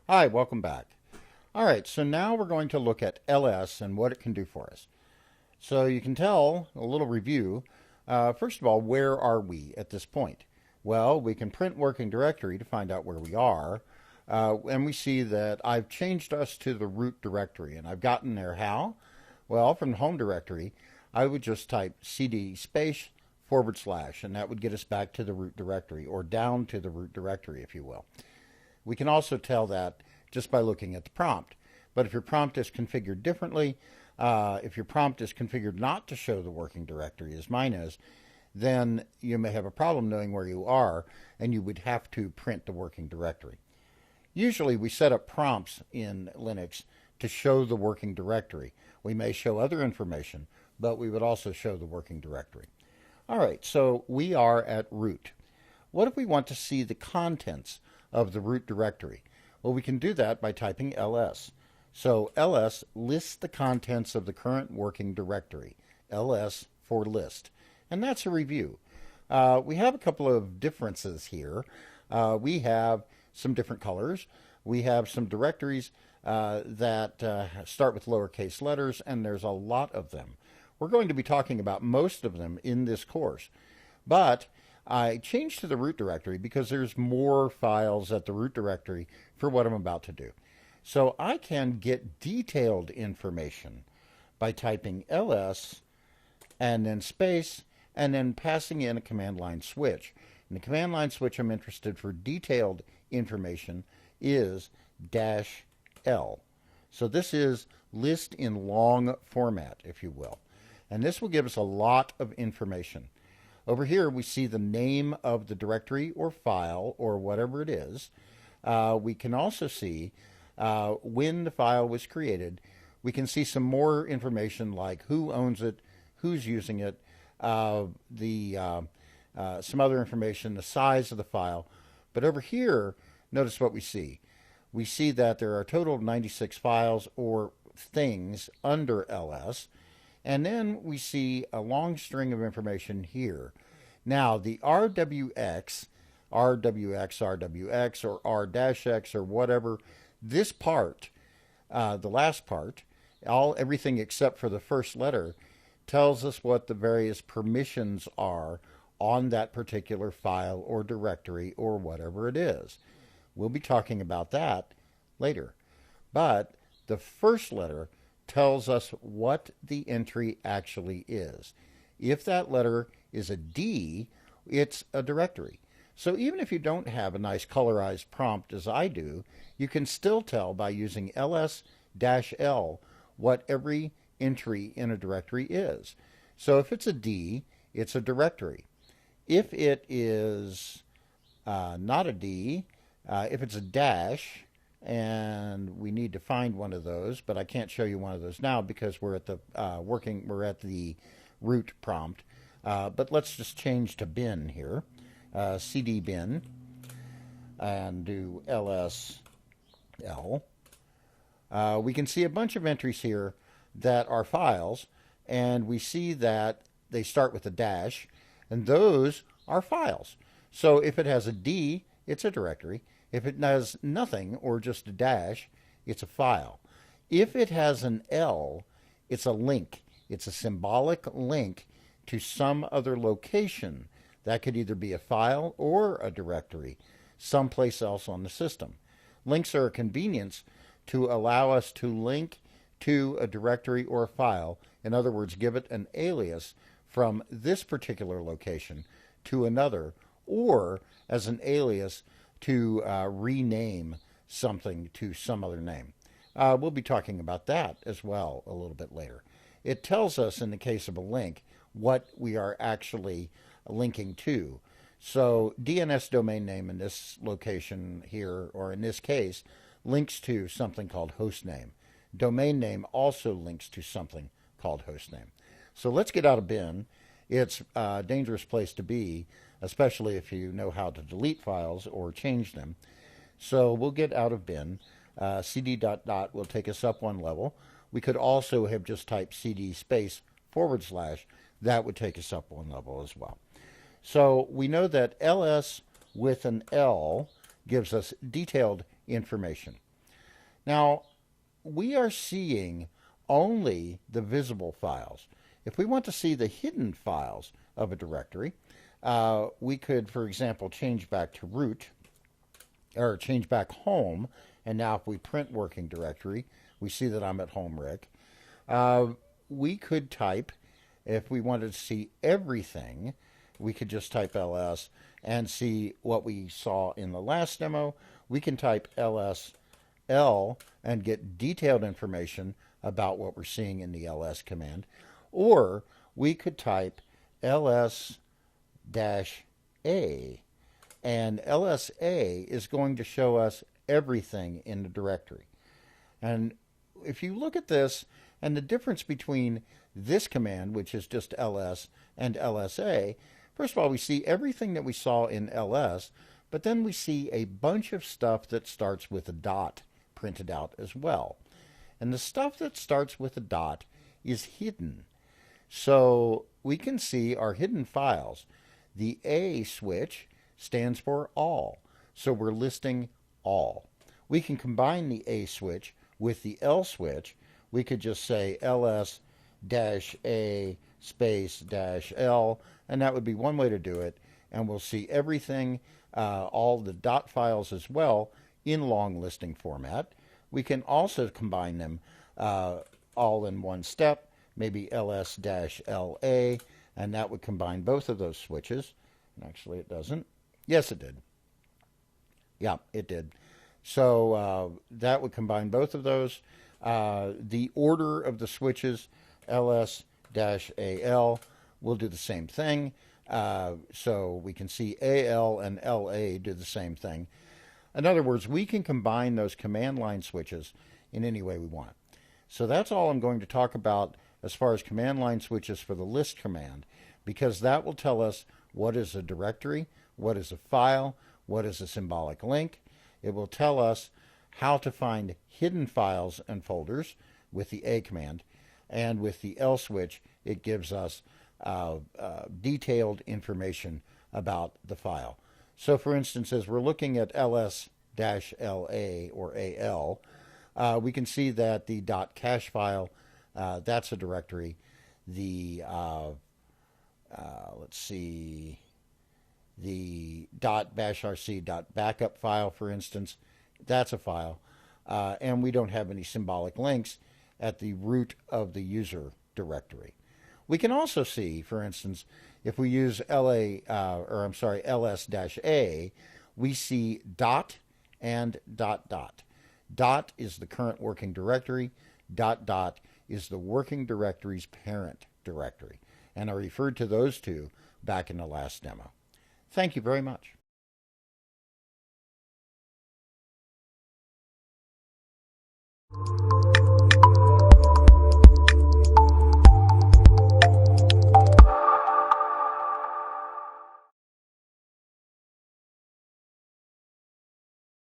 Hi, welcome back. All right, so now we're going to look at ls and what it can do for us. So you can tell, a little review, first of all, where are we at this point? Well, we can print working directory to find out where we are, and we see that I've changed us to the root directory, and I've gotten there how? Well, from the home directory, I would just type cd space / and that would get us back to the root directory, or down to the root directory, if you will. We can also tell that just by looking at the prompt. But if your prompt is configured differently, if your prompt is configured not to show the working directory as mine is, then you may have a problem knowing where you are, and you would have to print the working directory. Usually we set up prompts in Linux to show the working directory. We may show other information, but we would also show the working directory. All right, so we are at root. What if we want to see the contents of the root directory? Well, we can do that by typing ls. So ls lists the contents of the current working directory. ls for list. And that's a review. We have a couple of differences here. We have some different colors. We have some directories that start with lowercase letters, and there's a lot of them. We're going to be talking about most of them in this course. But I changed to the root directory because there's more files at the root directory for what I'm about to do. So I can get detailed information by typing ls and then space and then passing in a command line switch. And the command line switch I'm interested for detailed information is -l. So this is list in long format, if you will. And this will give us a lot of information. Over here, we see the name of the directory or file or whatever it is. We can also see when the file was created. We can see some more information like who owns it, who's using it, some other information, the size of the file. But over here, notice what we see. We see that there are a total of 96 files or things under ls. And then we see a long string of information here. Now, the RWX, or R-X, or whatever, this part, the last part, everything except for the first letter, tells us what the various permissions are on that particular file or directory or whatever it is. We'll be talking about that later. But the first letter tells us what the entry actually is. If that letter is a D, it's a directory. So even if you don't have a nice colorized prompt as I do, you can still tell by using ls-l what every entry in a directory is. So if it's a D, it's a directory. If it is not a D, if it's a dash, and we need to find one of those, but I can't show you one of those now because we're at the root prompt. But let's just change to bin here, cd bin, and do ls-l. We can see a bunch of entries here that are files, and we see that they start with a dash, and those are files. So if it has a D, it's a directory. If it has nothing or just a dash, it's a file. If it has an L, it's a link. It's a symbolic link to some other location. That could either be a file or a directory, someplace else on the system. Links are a convenience to allow us to link to a directory or a file. In other words, give it an alias from this particular location to another, or as an alias to rename something to some other name. We'll be talking about that as well a little bit later. It tells us, in the case of a link, what we are actually linking to. So DNS domain name in this location here, or in this case, links to something called hostname. Domain name also links to something called hostname. So let's get out of bin. It's a dangerous place to be, especially if you know how to delete files or change them. So we'll get out of bin. cd ... will take us up one level. We could also have just typed cd space / that would take us up one level as well. So we know that ls with an L gives us detailed information. Now, we are seeing only the visible files. If we want to see the hidden files of a directory, we could, for example, change back to root, or change back home, and now if we print working directory, we see that I'm at home Rick. We could type, if we wanted to see everything, we could just type ls and see what we saw in the last demo. We can type ls-l and get detailed information about what we're seeing in the ls command. Or we could type ls-a, and ls-a is going to show us everything in the directory. And if you look at this, and the difference between this command, which is just ls, and ls-a, first of all, we see everything that we saw in ls, but then we see a bunch of stuff that starts with a dot printed out as well. And the stuff that starts with a dot is hidden. So we can see our hidden files. The A switch stands for all, so we're listing all. We can combine the A switch with the L switch. We could just say ls-a space-l, and that would be one way to do it, and we'll see everything, all the dot files as well, in long listing format. We can also combine them all in one step, maybe ls-la, and that would combine both of those switches. And actually, it doesn't. Yes, it did. Yeah, it did. So that would combine both of those. The order of the switches, ls-al, will do the same thing. So we can see al and la do the same thing. In other words, we can combine those command line switches in any way we want. So that's all I'm going to talk about as far as command line switches for the list command, because that will tell us what is a directory, what is a file, what is a symbolic link. It will tell us how to find hidden files and folders with the A command, and with the L switch, it gives us detailed information about the file. So for instance, as we're looking at ls-la or al, we can see that the .cache file, that's a directory. The, let's see, the .bashrc.backup file, for instance, that's a file. And we don't have any symbolic links at the root of the user directory. We can also see, for instance, if we use ls-a, we see dot and dot dot. Dot is the current working directory. Dot dot is the working directory's parent directory. And I referred to those two back in the last demo. Thank you very much.